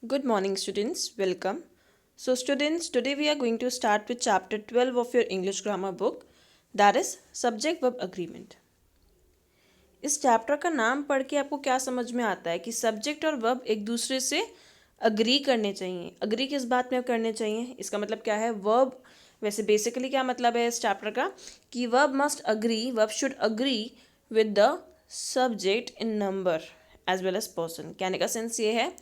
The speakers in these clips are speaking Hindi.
Good morning, students. Welcome. So, students, today we are going to start with chapter 12 of your English grammar book, that is Subject Verb Agreement. इस चैप्टर का नाम पढ़ के आपको क्या समझ में आता है कि सब्जेक्ट और वर्ब एक दूसरे से अग्री करने चाहिए. अग्री किस बात में करने चाहिए? इसका मतलब क्या है? वर्ब वैसे बेसिकली क्या मतलब है इस चैप्टर का कि verb should agree with the subject in number as well as person. कहने का सेंस ये है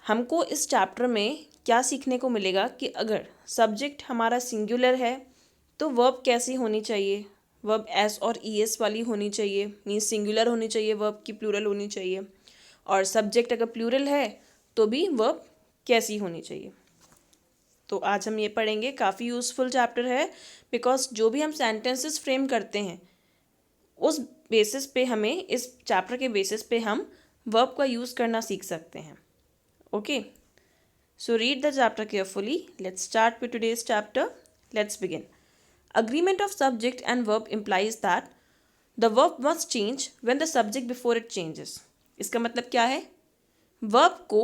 हमको इस चैप्टर में क्या सीखने को मिलेगा कि अगर सब्जेक्ट हमारा सिंगुलर है तो वर्ब कैसी होनी चाहिए. वर्ब एस और ई एस वाली होनी चाहिए, मीन्स सिंगुलर होनी चाहिए, वर्ब की प्लूरल होनी चाहिए. और सब्जेक्ट अगर प्लूरल है तो भी वर्ब कैसी होनी चाहिए. तो आज हम ये पढ़ेंगे. काफ़ी यूज़फुल चैप्टर है बिकॉज जो भी हम सेंटेंसेस फ्रेम करते हैं उस बेसिस पे हमें इस चैप्टर के बेसिस पे हम वर्ब का यूज़ करना सीख सकते हैं. Okay, so read the chapter carefully. Let's start with today's chapter. Let's begin. Agreement of subject and verb implies that the verb must change when the subject before it changes. इसका मतलब क्या है? verb को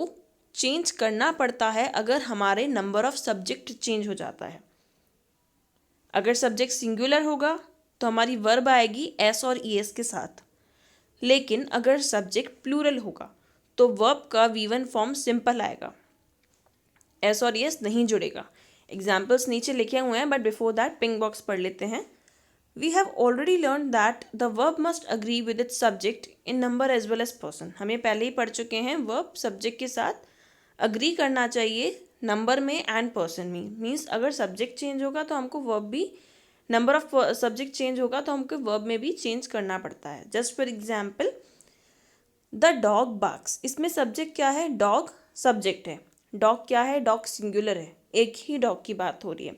चेंज करना पड़ता है अगर हमारे नंबर ऑफ सब्जेक्ट चेंज हो जाता है. अगर सब्जेक्ट सिंगुलर होगा तो हमारी वर्ब आएगी एस और ई एस के साथ. लेकिन अगर सब्जेक्ट प्लूरल होगा तो वर्ब का V1 फॉर्म सिंपल आएगा, एस और एस नहीं जुड़ेगा. एग्जाम्पल्स नीचे लिखे हुए हैं but before that pink box पढ़ लेते हैं. We have already learn that the verb must agree with its subject in number as well as person. हमें पहले ही पढ़ चुके हैं वर्ब सब्जेक्ट के साथ अग्री करना चाहिए नंबर में एंड पर्सन में. मीन्स अगर सब्जेक्ट चेंज होगा तो हमको वर्ब भी, नंबर ऑफ सब्जेक्ट चेंज होगा तो हमको वर्ब में भी चेंज करना पड़ता है. Just for example the dog barks. इसमें सब्जेक्ट क्या है? डॉग सब्जेक्ट है. डॉग क्या है? डॉग सिंगुलर है, एक ही डॉग की बात हो रही है.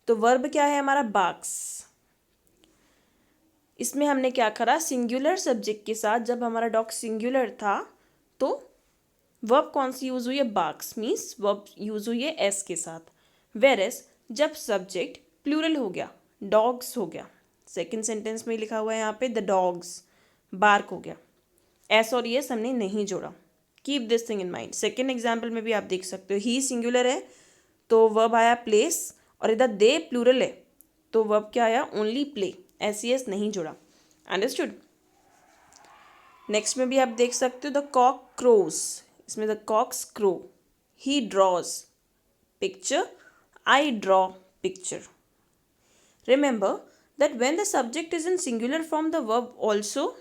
तो वर्ब क्या है हमारा? बार्क्स. इसमें हमने क्या करा? सिंगुलर सब्जेक्ट के साथ जब हमारा डॉग सिंगुलर था तो वर्ब कौन सी यूज़ हुई है? बार्क्स. मीन्स वर्ब यूज़ हुई है एस के साथ. वेरएस जब सब्जेक्ट प्लूरल हो गया, डॉग्स हो गया, सेकेंड सेंटेंस में लिखा हुआ है यहाँ पे द डॉग्स, बार्क हो गया, एस और एस हमने नहीं जोड़ा. Keep this thing in mind. Second example में भी आप देख सकते हो, ही सिंगुलर है तो वर्ब आया प्लेस, और इधर दे प्लूरल है तो वर्ब क्या आया? Only play. एस एस नहीं जोड़ा. अंडरस्टूड. नेक्स्ट में भी आप देख सकते हो द कॉक क्रोज. इसमें the cocks crow. He draws picture, I draw picture. Remember that when the subject is in singular form, the verb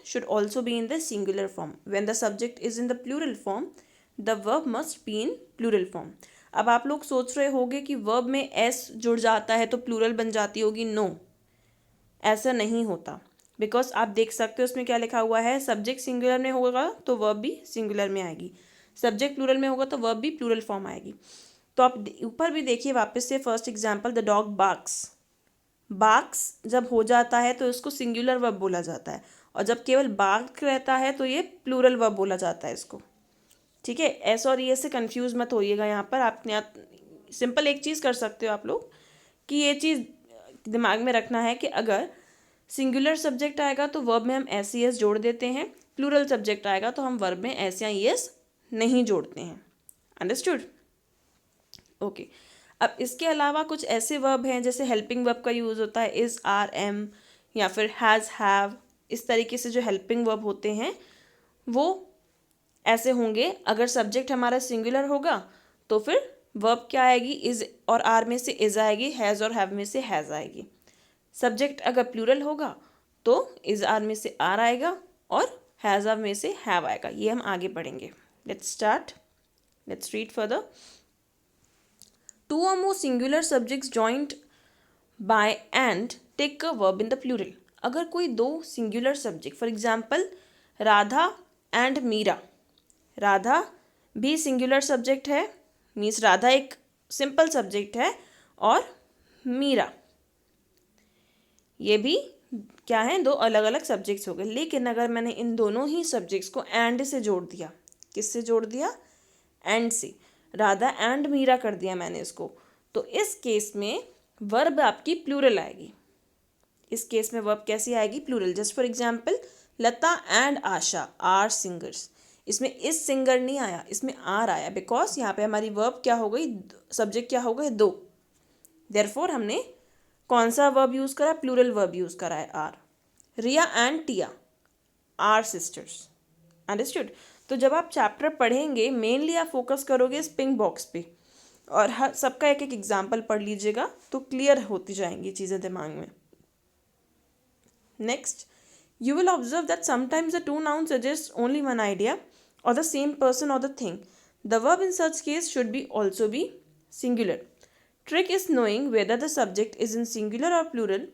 should also be in the singular form. When the subject is in the plural form, the verb must be in plural form. अब आप लोग सोच रहे होंगे कि verb में s जुड़ जाता है तो plural बन जाती होगी. No, ऐसा नहीं होता. बिकॉज आप देख सकते हो उसमें क्या लिखा हुआ है, सब्जेक्ट सिंगुलर में होगा तो वर्ब भी सिंगुलर में आएगी, सब्जेक्ट प्लूरल में होगा तो वर्ब भी प्लूरल फॉर्म आएगी. तो आप ऊपर भी देखिए वापस से. First example the dog barks. Barks जब हो जाता है तो उसको सिंगुलर वर्ब बोला जाता है, और जब केवल बार्क रहता है तो ये प्लूरल वर्ब बोला जाता है इसको. ठीक है, एस और ई से कंफ्यूज मत होइएगा. यहाँ पर आपने सिंपल एक चीज़ कर सकते हो आप लोग कि ये चीज़ दिमाग में रखना है कि अगर सिंगुलर सब्जेक्ट आएगा तो वर्ब में हम एस ई एस जोड़ देते हैं, प्लूरल सब्जेक्ट आएगा तो हम वर्ब में एस या ई एस नहीं जोड़ते हैं. अंडरस्टूड? ओके. अब इसके अलावा कुछ ऐसे वर्ब हैं जैसे हेल्पिंग वर्ब का यूज़ होता है इज़, आर, एम, या फिर हैज़, हैव. इस तरीके से जो हेल्पिंग वर्ब होते हैं वो ऐसे होंगे. अगर सब्जेक्ट हमारा सिंगुलर होगा तो फिर वर्ब क्या आएगी? इज़ और आर में से इज़ आएगी, हैज़ और हैव में से हैज़ आएगी. सब्जेक्ट अगर प्लूरल होगा तो इज़ आर में से आर आएगा और हैज़ आर में से हैव आएगा. ये हम आगे पढ़ेंगे. Let's start. Let's read further. Two or more singular subjects joined by and take a verb in the plural. अगर कोई दो singular subject, for example Radha and Meera. Radha भी सिंगुलर सब्जेक्ट है, मीन्स राधा एक सिंपल सब्जेक्ट है, और मीरा ये भी क्या है? दो अलग अलग सब्जेक्ट्स हो गए. लेकिन अगर मैंने इन दोनों ही सब्जेक्ट्स को एंड से जोड़ दिया, किससे जोड़ दिया? एंड से. राधा एंड मीरा कर दिया मैंने इसको, तो इस केस में वर्ब आपकी प्लूरल आएगी. इस केस में वर्ब कैसी आएगी? Plural. Just for example Lata and Asha are singers. इसमें इज सिंगर नहीं आया, इसमें आर आया, बिकॉज यहाँ पे हमारी वर्ब क्या हो गई, सब्जेक्ट क्या हो गए, दो। देयरफॉर हमने कौन सा वर्ब यूज़ करा, प्लूरल वर्ब यूज़ करा है, are. Riya and Tiya are sisters. Understood. तो जब आप चैप्टर पढ़ेंगे मेनली आप फोकस करोगे इस पिंक बॉक्स पे, और हर सबका एक एक एग्जाम्पल पढ़ लीजिएगा तो क्लियर होती जाएंगी चीज़ें दिमाग में। Next, you will observe that sometimes the two nouns suggest only one idea or the same person or the thing. The verb in such case should be also be singular. Trick is knowing whether the subject is in singular or plural.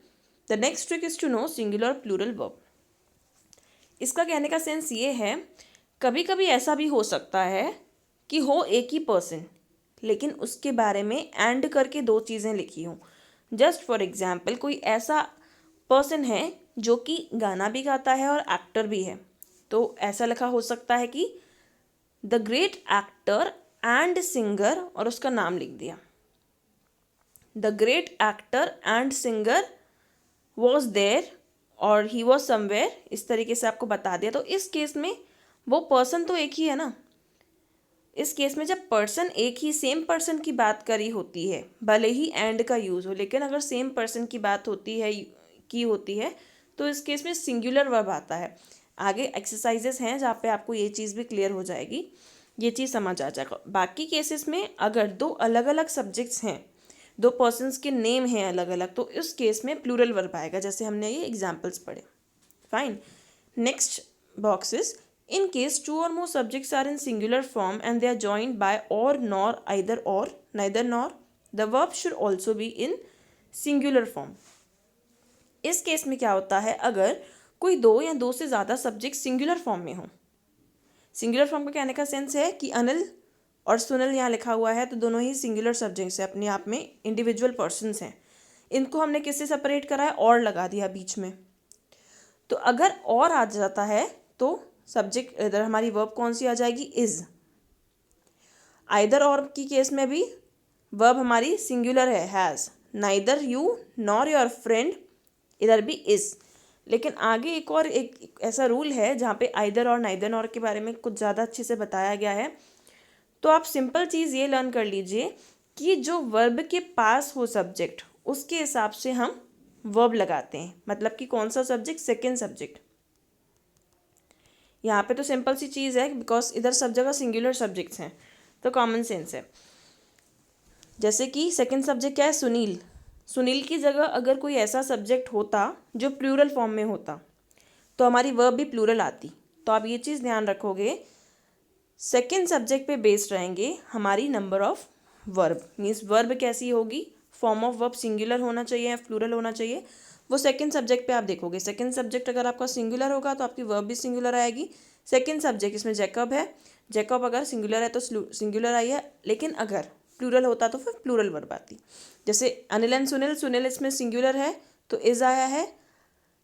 The next trick is to know singular or plural verb. इसका कहने का सेंस ये है, कभी कभी ऐसा भी हो सकता है कि हो एक ही पर्सन लेकिन उसके बारे में एंड करके दो चीज़ें लिखी हों। जस्ट फॉर एग्जाम्पल, कोई ऐसा पर्सन है जो कि गाना भी गाता है और एक्टर भी है, तो ऐसा लिखा हो सकता है कि the great actor and singer, और उसका नाम लिख दिया, the great actor and singer was there और ही वॉज समवेयर, इस तरीके से आपको बता दिया। तो इस केस में वो पर्सन तो एक ही है ना। इस केस में जब पर्सन एक ही सेम पर्सन की बात करी होती है, भले ही एंड का यूज़ हो, लेकिन अगर सेम पर्सन की बात होती है तो इस केस में सिंगुलर वर्ब आता है। आगे एक्सरसाइजेस हैं जहाँ पे आपको ये चीज़ भी क्लियर हो जाएगी, ये चीज़ समझ आ जाएगा। बाकी केसेस में अगर दो अलग अलग सब्जेक्ट्स हैं, दो पर्सन्स के नेम हैं अलग अलग, तो इस केस में प्लूरल वर्ब आएगा, जैसे हमने ये एग्जाम्पल्स पढ़े। Fine. Next box is, in case two or more subjects are in singular form and they are joined by or, nor, either or, neither nor, the verb should also be in singular form. इस केस में क्या होता है, अगर कोई दो या दो से ज़्यादा सब्जेक्ट सिंगुलर फॉर्म में हो, सिंगुलर फॉर्म का कहने का सेंस है कि अनिल और सुनील यहाँ लिखा हुआ है, तो दोनों ही सिंगुलर सब्जेक्ट्स हैं, अपने आप में इंडिविजुअल पर्सन्स हैं। इनको हमने किससे सेपरेट करा है, और लगा दिया बीच में। तो अगर और आ जाता है तो सब्जेक्ट इधर हमारी वर्ब कौन सी आ जाएगी, इज। आइदर और की केस में भी वर्ब हमारी सिंगुलर है, has. Neither you nor your friend, इधर भी इज। लेकिन आगे एक ऐसा रूल है जहाँ पे आइदर और नाइदर नॉर के बारे में कुछ ज़्यादा अच्छे से बताया गया है। तो आप सिंपल चीज़ ये लर्न कर लीजिए कि जो वर्ब के पास हो सब्जेक्ट, उसके हिसाब से हम वर्ब लगाते हैं। मतलब कि कौन सा सब्जेक्ट, सेकेंड सब्जेक्ट। यहाँ पे तो सिंपल सी चीज़ है, बिकॉज इधर सब जगह सिंगुलर सब्जेक्ट्स हैं, तो कॉमन सेंस है। जैसे कि सेकेंड सब्जेक्ट क्या है, सुनील। सुनील की जगह अगर कोई ऐसा सब्जेक्ट होता जो प्लूरल फॉर्म में होता, तो हमारी वर्ब भी प्लूरल आती। तो आप ये चीज़ ध्यान रखोगे, सेकेंड सब्जेक्ट पे बेस्ड रहेंगे हमारी number of verb. Means verb कैसी होगी, फॉर्म ऑफ वर्ब सिंगुलर होना चाहिए या प्लूरल होना चाहिए, वो सेकंड सब्जेक्ट पे आप देखोगे। सेकंड सब्जेक्ट अगर आपका सिंगुलर होगा तो आपकी वर्ब भी सिंगुलर आएगी। सेकंड सब्जेक्ट इसमें जैकब है, जैकब अगर सिंगुलर है तो सिंगुलर आई है, लेकिन अगर प्लूरल होता तो फिर प्लूरल वर्ब आती। जैसे अनिल एंड सुनील, सुनील इसमें सिंगुलर है तो इज आया है।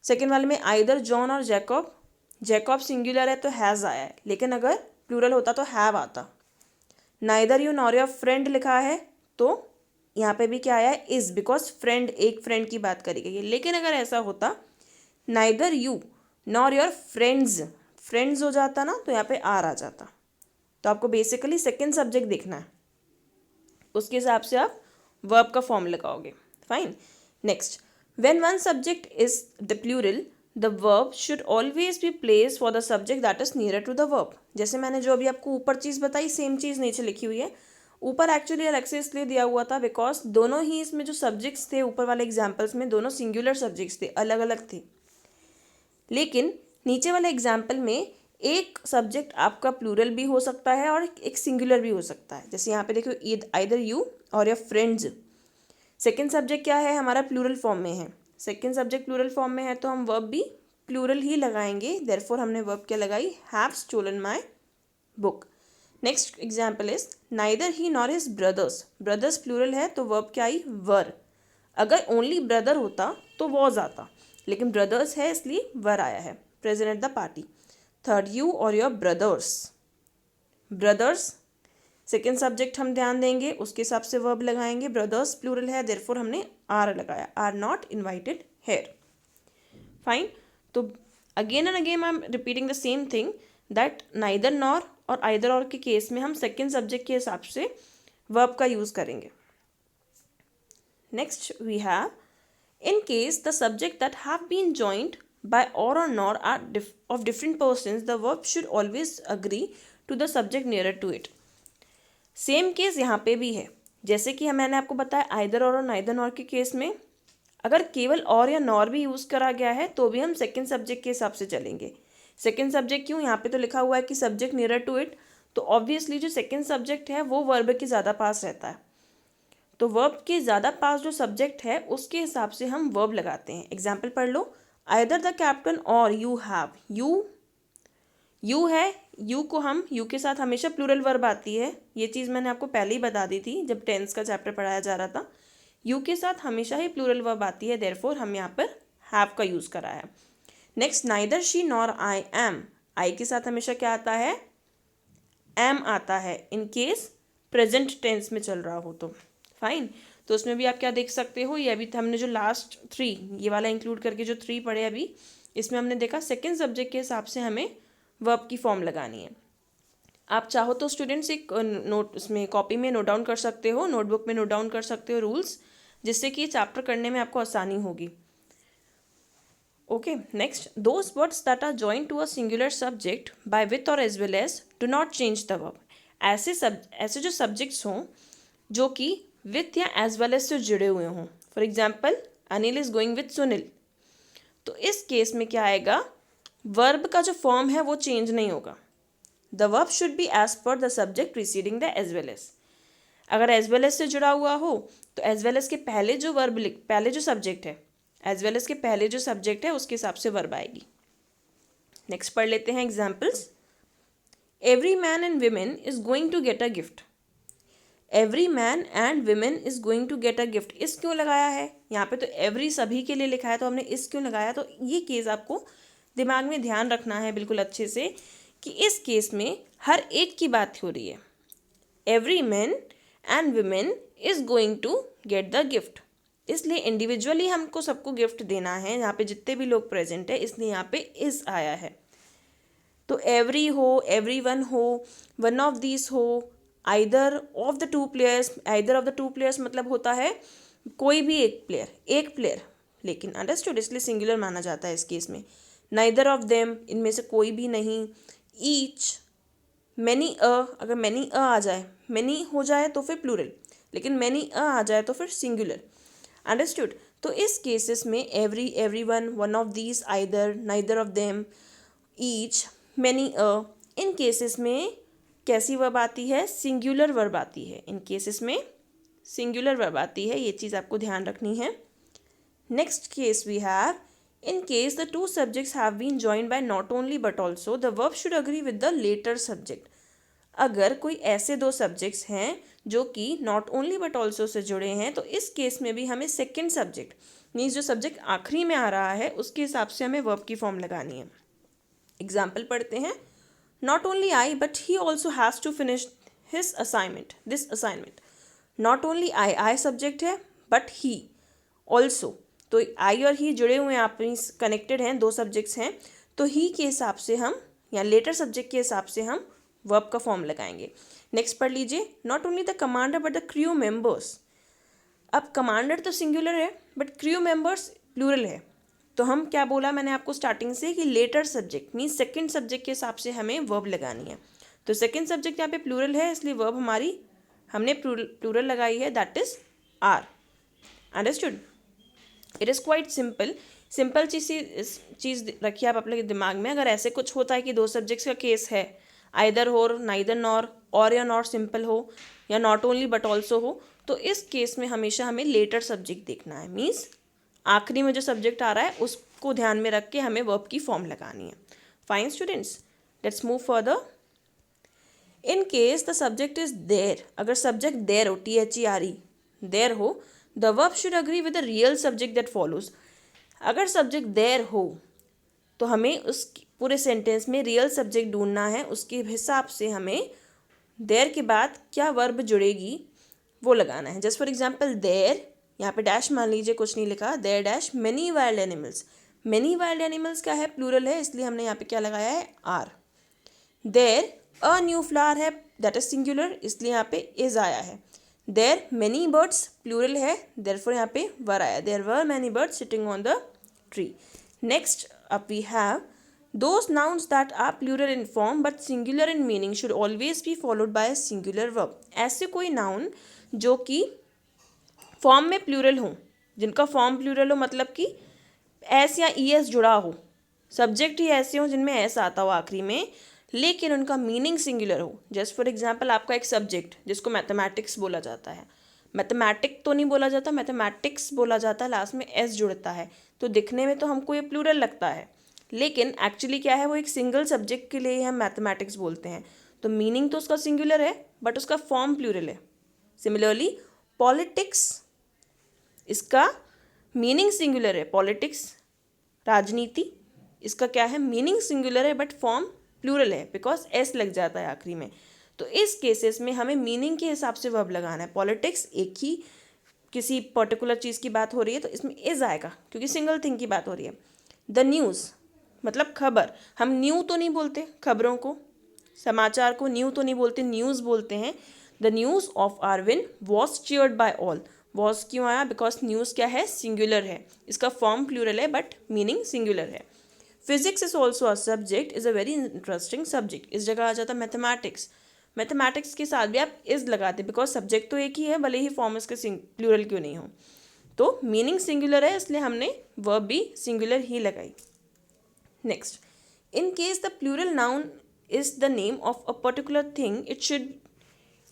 सेकेंड वाले में आइदर जॉन और जैकब, जैकब सिंगुलर है तो हैज़ आया है, लेकिन अगर प्लूरल होता तो हैव आता। Neither you nor your friend लिखा है तो यहाँ पे भी क्या आया है, इज, बिकॉज फ्रेंड, एक फ्रेंड की बात करी गई है। लेकिन अगर ऐसा होता neither you nor your friends, friends हो जाता ना, तो यहाँ पे आर आ जाता। तो आपको बेसिकली सेकेंड सब्जेक्ट देखना है, उसके हिसाब से आप वर्ब का फॉर्म लगाओगे। Fine. Next, when one subject is the plural, the verb should always be place for the subject that is nearer to the verb. जैसे मैंने जो अभी आपको ऊपर चीज़ बताई, सेम चीज़ नीचे लिखी हुई है। ऊपर एक्चुअली अलग से इसलिए दिया हुआ था बिकॉज दोनों ही इसमें जो सब्जेक्ट्स थे ऊपर वाले एग्जाम्पल्स में, दोनों सिंगुलर सब्जेक्ट्स थे, अलग अलग थे। लेकिन नीचे वाले एग्जाम्पल में एक सब्जेक्ट आपका प्लूरल भी हो सकता है और एक सिंगुलर भी हो सकता है। जैसे यहाँ पे देखो, आइदर यू और योर फ्रेंड्स। सेकेंड सब्जेक्ट क्या है हमारा, प्लूरल फॉर्म में है। सेकेंड सब्जेक्ट प्लूरल फॉर्म में है तो हम वर्ब भी प्लूरल ही लगाएंगे। देयरफॉर हमने वर्ब क्या लगाई, have stolen my book. Next example is neither he nor his brothers. Brothers plural है तो वर्ब क्या आई, वर। अगर ओनली ब्रदर होता तो वॉज आता, लेकिन ब्रदर्स है इसलिए वर आया है, present at the party. Third, you और your brothers. Brothers second subject हम ध्यान देंगे, उसके हिसाब से वर्ब लगाएंगे। ब्रदर्स प्लूरल है, देयरफॉर हमने आर लगाया, are not invited here. Fine. तो again and again I am repeating the same thing that neither nor or either or के केस में हम सेकेंड सब्जेक्ट के हिसाब से वर्ब का यूज़ करेंगे. Next we have in case the subject that have been joined by or nor are of different persons, the verb should always agree to the subject nearer to it. Same case यहाँ पे भी है. जैसे कि मैंने आपको बताया आइदर और नाइदर नॉर के केस में अगर केवल और या नॉर भी यूज़ करा गया है तो भी हम सेकेंड सब्जेक्ट के हिसाब से चलेंगे. सेकेंड सब्जेक्ट क्यों? यहाँ पे तो लिखा हुआ है कि सब्जेक्ट नियर टू इट, तो ऑब्वियसली जो सेकेंड सब्जेक्ट है वो वर्ब के ज़्यादा पास रहता है. तो वर्ब के ज़्यादा पास जो सब्जेक्ट है उसके हिसाब से हम वर्ब लगाते हैं. एग्जाम्पल पढ़ लो. आइदर द कैप्टन और यू हैव. यू है, यू को हम यू के साथ हमेशा प्लूरल वर्ब आती है. ये चीज़ मैंने आपको पहले ही बता दी थी जब टेंस का चैप्टर पढ़ाया जा रहा था. यू के साथ हमेशा ही प्लूरल वर्ब आती है, देयरफॉर हम यहाँ पर हैव का यूज़ करा है. Next neither she nor I am. I के साथ हमेशा क्या आता है? एम आता है इन केस प्रेजेंट टेंस में चल रहा हो तो. फाइन. तो उसमें भी आप क्या देख सकते हो, ये अभी हमने जो लास्ट 3 ये वाला इंक्लूड करके जो 3 पढ़े अभी, इसमें हमने देखा सेकेंड सब्जेक्ट के हिसाब से हमें वर्ब की फॉर्म लगानी है. आप चाहो तो स्टूडेंट्स एक नोट उसमें कॉपी में नोट डाउन कर सकते हो, नोटबुक में नोट डाउन कर सकते हो रूल्स, जिससे कि ये चैप्टर करने में आपको आसानी होगी. Okay. Next, those words that are joined to a singular subject by with or as well as do not change the verb. ऐसे जो सब्जेक्ट्स हों जो कि विथ या एज वेल एज से जुड़े हुए हों. For example Anil is going with Sunil. तो इस केस में क्या आएगा? वर्ब का जो फॉर्म है वो चेंज नहीं होगा. The verb should be as per the subject preceding the as well as. अगर एज वेल एज से जुड़ा हुआ हो तो एज वेल एज के पहले जो वर्ब पहले जो सब्जेक्ट है, एज वेल एज के पहले जो सब्जेक्ट है उसके हिसाब से वर्ब आएगी. नेक्स्ट पढ़ लेते हैं examples. Every man and women is going to get a gift. Every man and women is going to get a gift. Is क्यों लगाया है? यहाँ पे तो एवरी सभी के लिए लिखा है, तो हमने इस क्यों लगाया? तो ये केस आपको दिमाग में ध्यान रखना है बिल्कुल अच्छे से कि इस केस में हर एक की बात हो रही है. Every man and women is going to get the gift, इसलिए इंडिविजुअली हमको सबको गिफ्ट देना है. यहाँ पे जितने भी लोग प्रेजेंट है इसलिए यहाँ पे इज आया है. तो एवरी हो, एवरी वन हो, वन ऑफ दीज हो, either of the two players. Either of the two players मतलब होता है कोई भी एक प्लेयर, लेकिन अंडरस्टूड, इसलिए सिंगुलर माना जाता है इस केस में. नाइदर ऑफ देम, इनमें से कोई भी नहीं. ईच, मैनी अ, अगर मैनी अ आ जाए, मैनी हो जाए तो फिर प्लूरल, लेकिन मैनी अ आ जाए तो फिर सिंगुलर. अंडरस्टूड. तो इस केसेस में every, every one of these, either, neither of them, each, many a, इन केसेस में कैसी वर्ब आती है? सिंगुलर वर्ब आती है. इन केसेस में सिंगुलर वर्ब आती है, ये चीज़ आपको ध्यान रखनी है. Next case we have in case the two subjects have been joined by not only but also the verb should agree with the later subject. अगर कोई ऐसे दो सब्जेक्ट्स हैं जो कि not only but also say जुड़े हैं तो इस केस में भी हमें सेकेंड सब्जेक्ट मीन्स जो सब्जेक्ट आखिरी में आ रहा है उसके हिसाब से हमें वर्ब की फॉर्म लगानी है. एग्जाम्पल पढ़ते हैं. Not only I but he also has to finish his assignment, this assignment. Not only I subject है, बट ही ऑल्सो, तो आई और ही जुड़े हुए हैं, आप कनेक्टेड हैं, दो सब्जेक्ट्स हैं, तो ही के हिसाब से हम या लेटर सब्जेक्ट के हिसाब से हम वर्ब का फॉर्म लगाएंगे. नेक्स्ट पढ़ लीजिए. Not only the commander but the crew members. अब कमांडर तो सिंगुलर है बट क्रू मेंबर्स प्लूरल है, तो हम क्या बोला मैंने आपको स्टार्टिंग से कि latter subject means second subject के हिसाब से हमें वर्ब लगानी है. तो सेकेंड सब्जेक्ट यहाँ पे प्लूरल है इसलिए वर्ब हमारी हमने प्लूरल लगाई है, that is are. Understood. It is quite simple चीज़ रखिए आप अपने दिमाग में. अगर ऐसे कुछ होता है कि दो सब्जेक्ट्स का केस है, आइदर हो, नाइदर नॉर, और या नॉट सिंपल हो, या नॉट ओनली बट ऑल्सो हो, तो इस केस में हमेशा हमें लेटर सब्जेक्ट देखना है. मीन्स आखिरी में जो सब्जेक्ट आ रहा है उसको ध्यान में रख के हमें वर्ब की फॉर्म लगानी है. Fine students, let's move further. In case the subject is there. अगर सब्जेक्ट देयर हो, THERE, देयर हो, the verb should agree with the real subject that follows. अगर सब्जेक्ट देयर हो तो हमें उस पूरे सेंटेंस में रियल सब्जेक्ट ढूंढना है, उसके हिसाब से हमें देयर के बाद क्या वर्ब जुड़ेगी वो लगाना है. जस्ट फॉर एग्जाम्पल देयर, यहाँ पे डैश मान लीजिए, कुछ नहीं लिखा, there dash many wild animals. Many wild animals क्या है? प्लूरल है, इसलिए हमने यहाँ पे क्या लगाया है? Are. There a new flower है, दैट इज सिंगुलर, इसलिए यहाँ पे इज आया है. देयर मैनी बर्ड्स प्लूरल है, देयरफॉर यहाँ पे वर आया. There were many birds sitting on the tree. Next up we have those nouns that are plural in form but singular in meaning should always be followed by a singular verb. ऐसे कोई noun जो कि फॉर्म में प्लूरल हो, जिनका फॉर्म प्लूरल हो, मतलब कि एस या ई एस जुड़ा हो, सब्जेक्ट ही ऐसे हो जिनमें एस आता हो आखिरी में, लेकिन उनका मीनिंग सिंगुलर हो. जस्ट फॉर एग्जांपल आपका एक सब्जेक्ट जिसको मैथमेटिक्स बोला जाता है, मैथमेटिक तो नहीं बोला जाता, मैथमेटिक्स बोला जाता है, लास्ट में एस जुड़ता है, तो दिखने में तो हमको ये प्लूरल लगता है, लेकिन एक्चुअली क्या है, वो एक सिंगल सब्जेक्ट के लिए ही हम मैथमेटिक्स बोलते हैं, तो मीनिंग तो उसका सिंगुलर है बट उसका फॉर्म प्लूरल है. सिमिलरली पॉलिटिक्स, इसका मीनिंग सिंगुलर है, पॉलिटिक्स राजनीति, इसका क्या है, मीनिंग सिंगुलर है बट फॉर्म प्लूरल है बिकॉज एस लग जाता है आखिरी में. तो इस केसेस में हमें मीनिंग के हिसाब से वर्ब लगाना है. पॉलिटिक्स एक ही किसी पर्टिकुलर चीज़ की बात हो रही है तो इसमें इज आएगा क्योंकि सिंगल थिंग की बात हो रही है. द न्यूज़ मतलब खबर, हम न्यू तो नहीं बोलते, खबरों को, समाचार को न्यू तो नहीं बोलते, न्यूज़ बोलते हैं. The news of Irwin was cheered by all. Was क्यों आया, बिकॉज न्यूज़ क्या है, सिंगुलर है, इसका फॉर्म प्लूरल है बट मीनिंग सिंगुलर है. Physics is also a subject, is a very interesting subject. इस जगह आ जाता है मैथमेटिक्स. मैथमेटिक्स के साथ भी आप इज लगाते बिकॉज सब्जेक्ट तो एक ही है, भले ही फॉर्म इसके प्लूरल क्यों नहीं हो. तो मीनिंग सिंगुलर है इसलिए हमने वर्ब भी सिंगुलर ही लगाई. Next, in case the plural noun is the name of a particular thing it should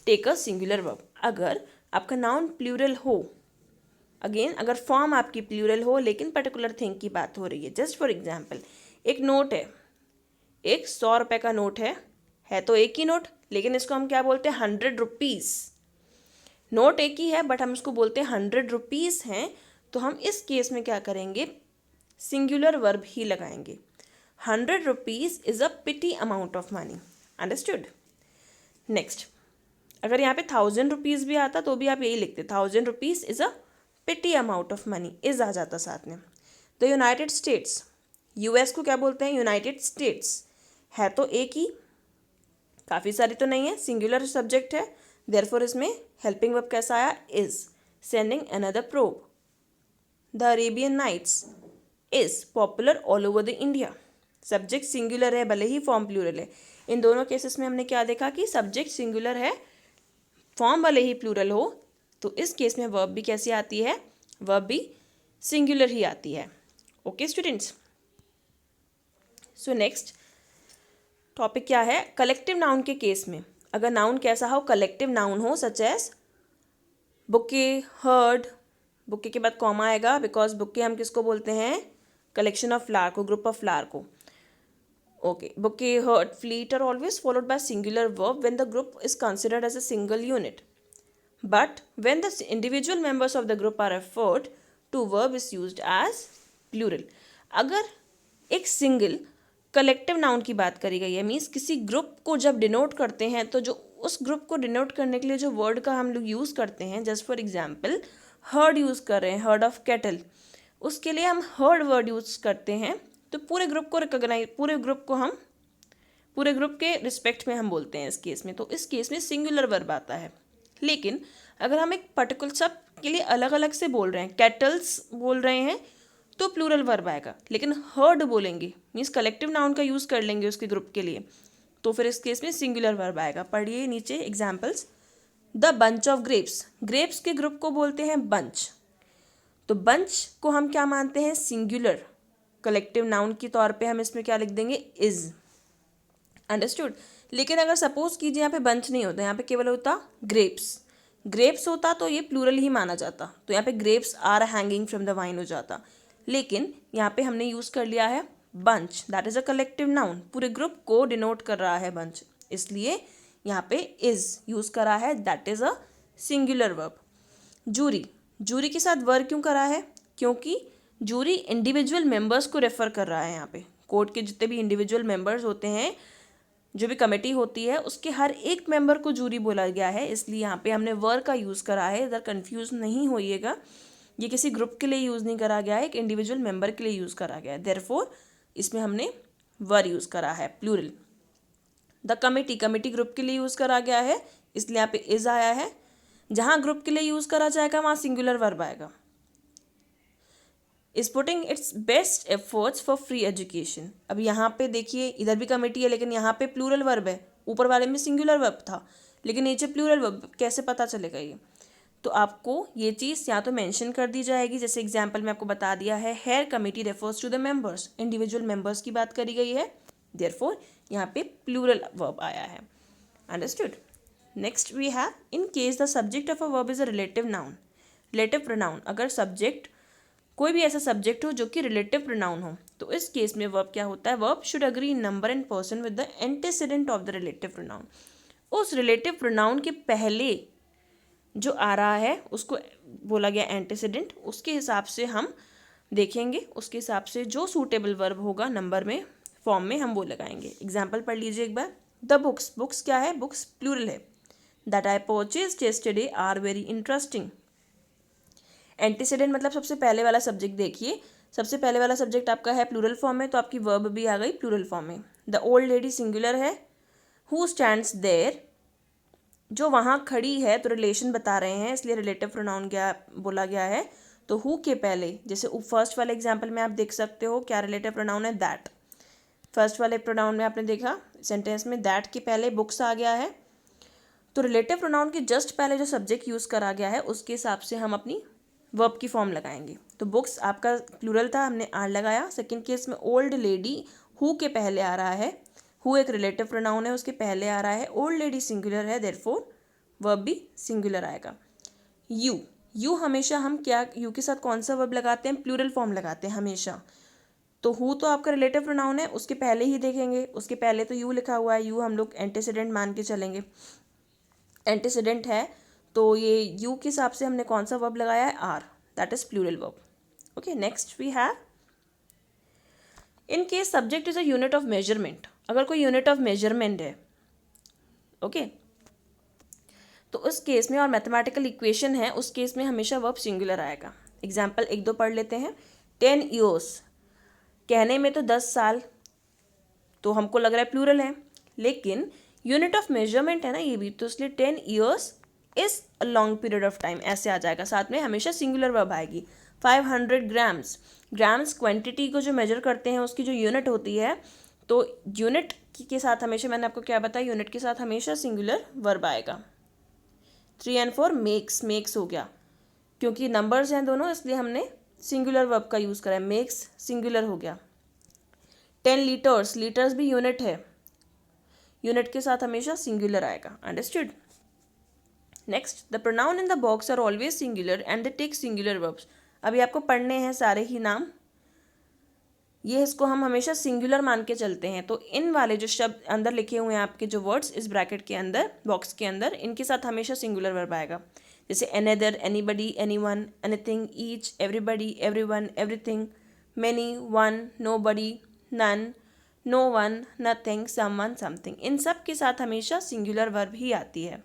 take a singular verb. अगर आपका नाउन प्लूरल हो, अगेन अगर फॉर्म आपकी प्लूरल हो लेकिन पर्टिकुलर थिंग की बात हो रही है. जस्ट फॉर एग्जाम्पल एक नोट है, एक 100 रुपये का नोट है तो एक ही नोट, लेकिन इसको हम क्या बोलते हैं, 100 रुपीज़. नोट एक ही है बट हम इसको बोलते हैं 100 रुपीज़ हैं, तो हम इस केस में क्या करेंगे, सिंगुलर वर्ब ही लगाएंगे. 100 rupees is a pity amount of money. Understood. Next, अगर यहाँ पे 1000 रुपीज़ भी आता तो भी आप यही लिखते, 1000 rupees is a pity amount of money, is आ जाता साथ में. द यूनाइटेड स्टेट्स, यूएस को क्या बोलते हैं, यूनाइटेड स्टेट्स, है तो एक ही, काफ़ी सारी तो नहीं है, सिंगुलर सब्जेक्ट है, देयरफॉर इसमें हेल्पिंग वर्ब कैसा आया, is. Sending another probe. The Arabian Nights is popular all over the India. Subject singular है भले ही फॉर्म प्लूरल है. इन दोनों केसेस में हमने क्या देखा कि सब्जेक्ट सिंगुलर है, फॉर्म भले ही प्लूरल हो, तो इस केस में वर्ब भी कैसी आती है, वर्ब भी सिंगुलर ही आती है. Okay students, so next topic क्या है, कलेक्टिव नाउन के केस में. अगर नाउन कैसा हो, कलेक्टिव नाउन हो, such as bouquet, herd, bouquet के बाद कॉमा आएगा बिकॉज बुके हम किसको बोलते हैं, कलेक्शन ऑफ फ्लावर को, ग्रुप ऑफ फ्लावर को. Okay, bouquet, herd, fleet are always followed by singular verb when the group is considered as a single unit, but when the individual members of the group are referred to, verb is used as plural. अगर एक सिंगल कलेक्टिव नाउन की बात करी गई है, मीन्स किसी ग्रुप को जब डिनोट करते हैं तो जो उस ग्रुप को डिनोट करने के लिए जो वर्ड का हम लोग यूज़ करते हैं, just for example heard use कर रहे हैं, हर्ड ऑफ कैटल, उसके लिए हम हर्ड वर्ड यूज़ करते हैं, तो पूरे ग्रुप को रिकॉग्नाइज, पूरे ग्रुप के रिस्पेक्ट में हम बोलते हैं इस केस में. तो इस केस में सिंगुलर वर्ब आता है. लेकिन अगर हम एक पर्टिकुलर सब के लिए अलग अलग से बोल रहे हैं, कैटल्स बोल रहे हैं तो प्लूरल वर्ब आएगा, लेकिन हर्ड बोलेंगे मीन्स कलेक्टिव नाउन का यूज़ कर लेंगे उसके ग्रुप के लिए, तो फिर इस केस में सिंगुलर वर्ब आएगा. पढ़िए नीचे examples. The bunch of grapes, grapes के ग्रुप को बोलते हैं बंच, तो बंच को हम क्या मानते हैं, सिंगुलर, कलेक्टिव नाउन के तौर पे हम इसमें क्या लिख देंगे, इज. अंडरस्टूड. लेकिन अगर सपोज कीजिए यहाँ पे बंच नहीं होता, यहाँ पे केवल होता ग्रेप्स, ग्रेप्स होता तो ये प्लूरल ही माना जाता, तो यहाँ पे grapes are hanging from the vine हो जाता. लेकिन यहाँ पे हमने यूज़ कर लिया है bunch, that is a collective noun, पूरे ग्रुप को डिनोट कर रहा है बंच, इसलिए यहाँ पे इज यूज़ करा है, that is a singular verb. Jury, jury के साथ वर्ब क्यों करा है, क्योंकि जूरी इंडिविजुअल मेंबर्स को रेफर कर रहा है. यहाँ पे कोर्ट के जितने भी इंडिविजुअल मेंबर्स होते हैं, जो भी कमेटी होती है, उसके हर एक मेंबर को जूरी बोला गया है, इसलिए यहाँ पे हमने वर का यूज़ करा है. इधर कंफ्यूज नहीं होइएगा, ये किसी ग्रुप के लिए यूज़ नहीं करा गया है, एक इंडिविजुअल मेंबर के लिए यूज़ करा गया है, देयरफॉर इसमें हमने वर यूज़ करा है, plural. The committee, committee group के लिए यूज़ करा गया है इसलिए यहाँ पे इज आया है। जहाँ ग्रुप के लिए यूज़ करा जाएगा वहाँ सिंगुलर वर्ब आएगा। Is putting it's best efforts for free education. अब यहाँ पे देखिए इधर भी कमिटी है लेकिन यहाँ पे प्लूरल वर्ब है, ऊपर वाले में सिंगुलर वर्ब था लेकिन नीचे प्लूरल वर्ब, कैसे पता चलेगा ये? तो आपको ये चीज़ या तो मेंशन कर दी जाएगी, जैसे एग्जांपल में आपको बता दिया है here committee refers to the members, individual members की बात करी गई है, देयरफॉर यहाँ पे प्लूरल वर्ब आया है। Understood? Next we have in case the subject of a verb is a relative noun, relative pronoun. अगर सब्जेक्ट कोई भी ऐसा सब्जेक्ट हो जो कि रिलेटिव प्रोनाउन हो तो इस केस में वर्ब क्या होता है? Verb should agree in number and person with the antecedent of the relative pronoun. उस रिलेटिव प्रोनाउन के पहले जो आ रहा है उसको बोला गया एंटीसीडेंट, उसके हिसाब से हम देखेंगे, उसके हिसाब से जो सूटेबल वर्ब होगा नंबर में फॉर्म में हम वो लगाएंगे। एग्जाम्पल पढ़ लीजिए एक बार। द बुक्स, बुक्स क्या है? बुक्स प्लूरल है। That I purchased yesterday are very interesting. Antecedent मतलब सबसे पहले वाला सब्जेक्ट देखिए, सबसे पहले वाला सब्जेक्ट आपका है प्लूरल फॉर्म में तो आपकी वर्ब भी आ गई प्लूरल फॉर्म में। द ओल्ड लेडी सिंगुलर है। हु स्टैंड्स देयर, जो वहाँ खड़ी है तो रिलेशन बता रहे हैं इसलिए रिलेटिव प्रोनाउन क्या बोला गया है, तो हु के पहले, जैसे फर्स्ट वाले एग्जाम्पल में आप देख सकते हो क्या रिलेटिव प्रोनाउन है? दैट। फर्स्ट वाले प्रोनाउन में आपने देखा सेंटेंस में दैट के पहले बुक्स आ गया है, तो रिलेटिव प्रोनाउन के जस्ट पहले जो सब्जेक्ट यूज़ करा गया है उसके हिसाब से हम अपनी वर्ब की फॉर्म लगाएंगे। तो बुक्स आपका प्लूरल था, हमने आर लगाया। सेकंड केस में ओल्ड लेडी हु के पहले आ रहा है, हु एक रिलेटिव प्रोनाउन है उसके पहले आ रहा है, ओल्ड लेडी सिंगुलर है देयरफॉर वर्ब भी सिंगुलर आएगा। यू, यू हमेशा हम क्या यू के साथ कौन सा वर्ब लगाते हैं? प्लूरल फॉर्म लगाते हैं हमेशा। तो हु तो आपका रिलेटिव प्रोनाउन है, उसके पहले ही देखेंगे, उसके पहले तो यू लिखा हुआ है, यू हम लोग एंटीसीडेंट मान के चलेंगे, एंटीसीडेंट है तो ये यू के हिसाब से हमने कौन सा वर्ब लगाया है? Are, that is plural verb. Okay, next we have in case subject is a unit of measurement. अगर कोई यूनिट ऑफ मेजरमेंट है, ओके तो उस केस में, और मैथमेटिकल इक्वेशन है उस केस में हमेशा वर्ब सिंगुलर आएगा। एग्जाम्पल एक दो पढ़ लेते हैं। 10 ईयर्स, कहने में तो 10 साल तो हमको लग रहा है प्लूरल है लेकिन यूनिट ऑफ मेजरमेंट है ना ये भी, तो इसलिए 10 years is a long period of time ऐसे आ जाएगा, साथ में हमेशा सिंगुलर वर्ब आएगी। 500 ग्राम्स, ग्राम्स क्वांटिटी को जो मेजर करते हैं उसकी जो यूनिट होती है, तो यूनिट के साथ हमेशा, मैंने आपको क्या बताया, यूनिट के साथ हमेशा सिंगुलर वर्ब आएगा। 3 and 4 मेक्स, मेक्स हो गया क्योंकि नंबर्स हैं दोनों इसलिए हमने सिंगुलर वर्ब का यूज़ करा है, मेक्स सिंगुलर हो गया। 10 लीटर्स, लीटर्स भी यूनिट है, यूनिट के साथ हमेशा सिंगुलर आएगा। Understood? Next, the pronoun in the box are always singular and they take singular verbs. अभी आपको पढ़ने हैं सारे ही नाम, ये इसको हम हमेशा सिंगुलर मान के चलते हैं, तो इन वाले जो शब्द अंदर लिखे हुए हैं आपके जो वर्ड्स इस ब्रैकेट के अंदर, बॉक्स के अंदर, इनके साथ हमेशा सिंगुलर वर्ब आएगा। जैसे another, anybody, anyone, anything, each, everybody, everyone, everything, many, one, nobody, none, no one, nothing, someone, something, इन सब के साथ हमेशा सिंगुलर वर्ब ही आती है।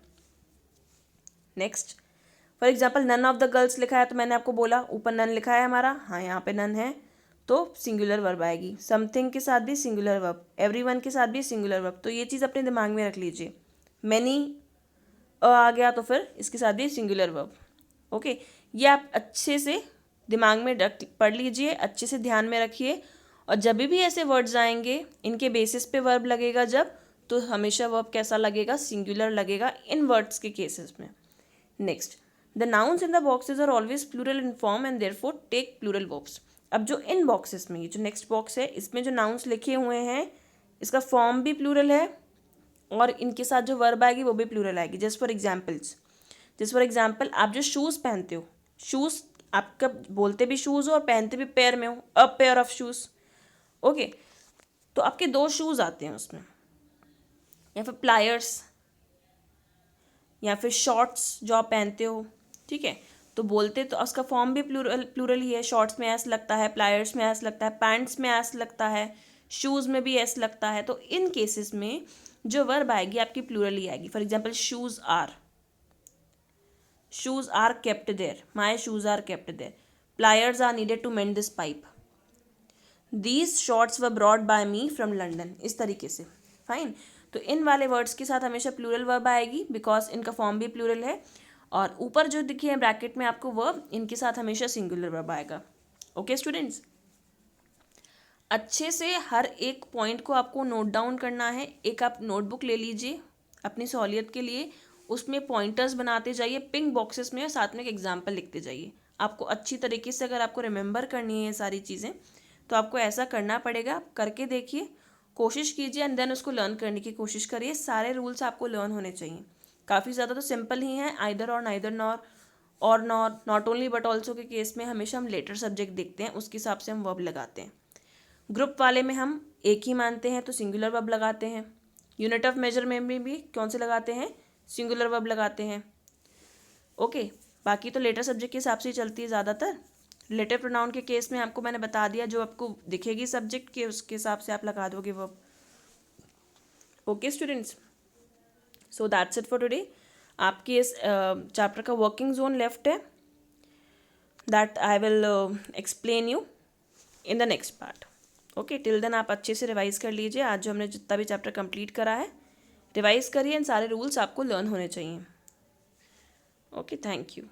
Next, for example none of the girls लिखा है तो मैंने आपको बोला ऊपर नन लिखा है हमारा, हाँ यहाँ पे नन है तो सिंगुलर वर्ब आएगी। समथिंग के साथ भी सिंगुलर वर्ब, एवरीवन के साथ भी सिंगुलर वर्ब, तो ये चीज़ अपने दिमाग में रख लीजिए। मैनी आ गया तो फिर इसके साथ भी सिंगुलर वर्ब। ओके, ये आप अच्छे से दिमाग में पढ़ लीजिए, अच्छे से ध्यान में रखिए, और जब भी ऐसे वर्ड्स आएंगे इनके बेसिस पे वर्ब लगेगा जब, तो हमेशा वर्ब कैसा लगेगा? सिंगुलर लगेगा इन वर्ड्स के केसेस में। Next, the nouns in the boxes are always plural in form and therefore take plural verbs. अब जो इन बॉक्सेस में, ये जो नेक्स्ट बॉक्स है इसमें जो नाउन्स लिखे हुए हैं इसका फॉर्म भी प्लूरल है और इनके साथ जो वर्ब आएगी वो भी प्लूरल आएगी। जस्ट फॉर एग्जाम्पल आप जो शूज़ पहनते हो, शूज़ आपका बोलते भी शूज़ हो और पहनते भी पैर में हो, a pair of shoes. Okay, तो आपके 2 शूज़ आते हैं उसमें, या फिर प्लायर्स, या फिर शॉर्ट्स जो आप पहनते हो, ठीक है, तो बोलते तो उसका फॉर्म भी प्लूरल ही है। शॉर्ट्स में एस लगता है, प्लायर्स में एस लगता है, पैंट्स में एस लगता है, शूज़ में भी एस लगता है, तो इन केसेस में जो वर्ब आएगी आपकी प्लूरल ही आएगी। For example shoes are kept there, my shoes are kept there, pliers are needed to mend this pipe, these shorts were brought by me from London, इस तरीके से। फाइन, तो इन वाले वर्ड्स के साथ हमेशा प्लूरल वर्ब आएगी बिकॉज इनका फॉर्म भी प्लूरल है, और ऊपर जो दिखे हैं ब्रैकेट में आपको वर्ब, इनके साथ हमेशा सिंगुलर वर्ब आएगा। ओके स्टूडेंट्स, अच्छे से हर एक पॉइंट को आपको नोट डाउन करना है। एक आप नोटबुक ले लीजिए अपनी सहूलियत के लिए, उसमें पॉइंटर्स बनाते जाइए पिंक बॉक्सेस में, और साथ में एक एग्जाम्पल लिखते जाइए। आपको अच्छी तरीके से अगर आपको रिमेंबर करनी है ये सारी चीज़ें तो आपको ऐसा करना पड़ेगा। आप करके देखिए, कोशिश कीजिए एंड देन उसको लर्न करने की कोशिश करिए। सारे रूल्स आपको लर्न होने चाहिए। काफ़ी ज़्यादा तो सिंपल ही हैं, आइदर और नाइदर नॉर और नॉट ओनली बट ऑल्सो के केस में हमेशा हम लेटर सब्जेक्ट देखते हैं, उसके हिसाब से हम वर्ब लगाते हैं। ग्रुप वाले में हम एक ही मानते हैं तो सिंगुलर वर्ब लगाते हैं। यूनिट ऑफ मेजर में भी कौन से लगाते हैं, सिंगुलर वर्ब लगाते हैं। ओके, बाकी तो लेटर सब्जेक्ट के हिसाब से ही चलती है ज़्यादातर। रिलेटिव प्रोनाउन के केस में आपको मैंने बता दिया, जो आपको दिखेगी सब्जेक्ट के उसके हिसाब से आप लगा दोगे verb. Okay students, so that's it for today. आपके इस चैप्टर का वर्किंग जोन लेफ्ट है, that I will explain you in the next part. Okay, till then आप अच्छे से रिवाइज कर लीजिए। आज जो हमने जितना भी चैप्टर कंप्लीट करा है रिवाइज करिए, एंड सारे रूल्स आपको लर्न होने चाहिए। Okay, thank you.